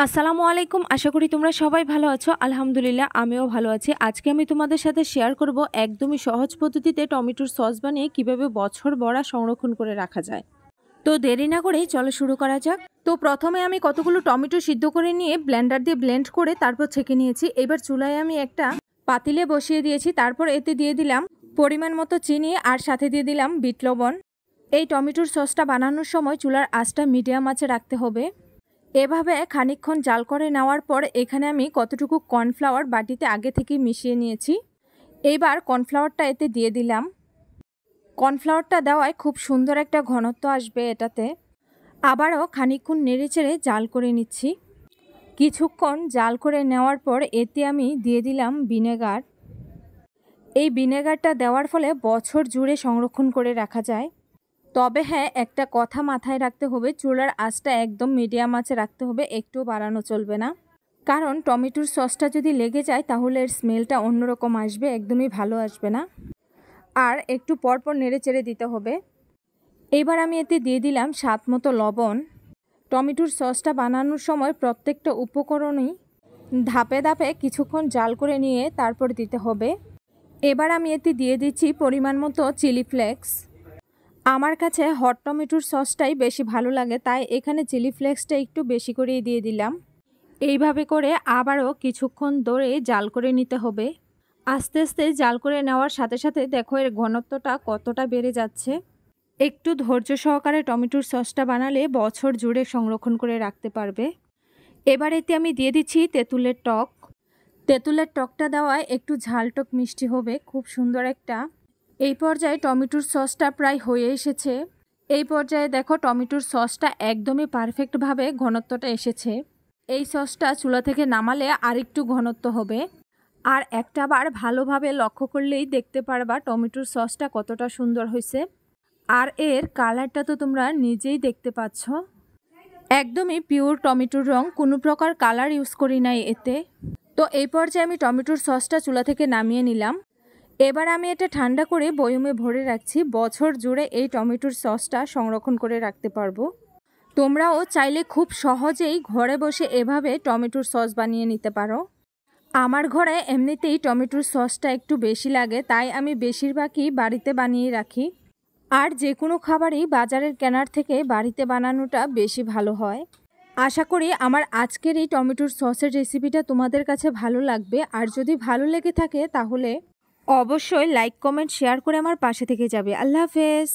আসসালামু আলাইকুম। আশা করি তোমরা সবাই ভালো আছো। আলহামদুলিল্লাহ আমিও ভালো আছি। আজকে আমি তোমাদের সাথে শেয়ার করব একদমই সহজ পদ্ধতিতে টমেটোর সস বানিয়ে কিভাবে বছর বড়া সংরক্ষণ করে রাখা যায়। তো দেরি না করেই চলো শুরু করা যাক। তো প্রথমে আমি কতগুলো টমেটো সিদ্ধ করে নিয়ে ব্লেন্ডার দিয়ে ব্লেন্ড করে তারপর ছেঁকে নিয়েছি। এবার চুলায় আমি একটা পাতিলে বসিয়ে দিয়েছি। তারপর এতে দিয়ে দিলাম পরিমাণ মতো চিনি আর সাথে দিয়ে দিলাম বিট লবণ। এই টমেটোর সসটা বানানোর সময় চুলার আঁচটা মিডিয়াম আঁচে রাখতে হবে। এভাবে খানিকক্ষণ জাল করে নেওয়ার পর এখানে আমি কতটুকু কর্নফ্লাওয়ার বাটিতে আগে থেকেই মিশিয়ে নিয়েছি। এইবার কর্নফ্লাওয়ারটা এতে দিয়ে দিলাম। কর্নফ্লাওয়ারটা দেওয়ায় খুব সুন্দর একটা ঘনত্ব আসবে এটাতে। আবারও খানিকক্ষণ নেড়েচেড়ে জাল করে নিচ্ছি। কিছুক্ষণ জাল করে নেওয়ার পর এতে আমি দিয়ে দিলাম ভিনেগার। এই ভিনেগারটা দেওয়ার ফলে বছর জুড়ে সংরক্ষণ করে রাখা যায়। তবে হ্যাঁ, একটা কথা মাথায় রাখতে হবে, চুলার আঁচটা একদম মিডিয়াম আঁচে রাখতে হবে, একটু বাড়ানো চলবে না। কারণ টমেটোর সসটা যদি লেগে যায় তাহলে এর স্মেলটা অন্যরকম আসবে, একদমই ভালো আসবে না। আর একটু পরপর নেড়ে চেড়ে দিতে হবে। এবার আমি এতে দিয়ে দিলাম স্বাদ মতো লবণ। টমেটোর সসটা বানানোর সময় প্রত্যেকটা উপকরণই ধাপে ধাপে কিছুক্ষণ জাল করে নিয়ে তারপর দিতে হবে। এবার আমি এতে দিয়ে দিচ্ছি পরিমাণ মতো চিলি ফ্লেক্স। আমার কাছে হট টমেটোর সসটাই বেশি ভালো লাগে, তাই এখানে চিলি ফ্লেক্সটা একটু বেশি করেই দিয়ে দিলাম। এইভাবে করে আবারও কিছুক্ষণ ধরে জাল করে নিতে হবে। আস্তে আস্তে জাল করে নেওয়ার সাথে সাথে দেখো এর ঘনত্বটা কতটা বেড়ে যাচ্ছে। একটু ধৈর্য সহকারে টমেটোর সসটা বানালে বছর জুড়ে সংরক্ষণ করে রাখতে পারবে। এবার এতে আমি দিয়ে দিচ্ছি তেঁতুলের টক। তেঁতুলের টকটা দেওয়ায় একটু ঝালটক মিষ্টি হবে, খুব সুন্দর একটা। এই পর্যায়ে টমেটোর সসটা প্রায় হয়ে এসেছে। এই পর্যায়ে দেখো টমেটোর সসটা একদমই পারফেক্টভাবে ঘনত্বটা এসেছে। এই সসটা চুলা থেকে নামালে আরেকটু ঘনত্ব হবে। আর একটা বার ভালোভাবে লক্ষ্য করলেই দেখতে পারবা টমেটোর সসটা কতটা সুন্দর হয়েছে। আর এর কালারটা তো তোমরা নিজেই দেখতে পাচ্ছ, একদমই পিওর টমেটোর রং, কোনো প্রকার কালার ইউজ করি নাই এতে। তো এই পর্যায়ে আমি টমেটোর সসটা চুলা থেকে নামিয়ে নিলাম। এবার আমি এটা ঠান্ডা করে বয়মে ভরে রাখছি। বছর জুড়ে এই টমেটোর সসটা সংরক্ষণ করে রাখতে পারবো। তোমরাও চাইলে খুব সহজেই ঘরে বসে এভাবে টমেটোর সস বানিয়ে নিতে পারো। আমার ঘরে এমনিতেই টমেটোর সসটা একটু বেশি লাগে, তাই আমি বেশিরভাগই বাড়িতে বানিয়ে রাখি। আর যে কোনো খাবারই বাজারের কেনার থেকে বাড়িতে বানানোটা বেশি ভালো হয়। আশা করি আমার আজকের এই টমেটোর সসের রেসিপিটা তোমাদের কাছে ভালো লাগবে। আর যদি ভালো লেগে থাকে তাহলে অবশ্যই লাইক কমেন্ট শেয়ার করে আমার পাশে থেকে যাবে। আল্লাহ হাফেজ।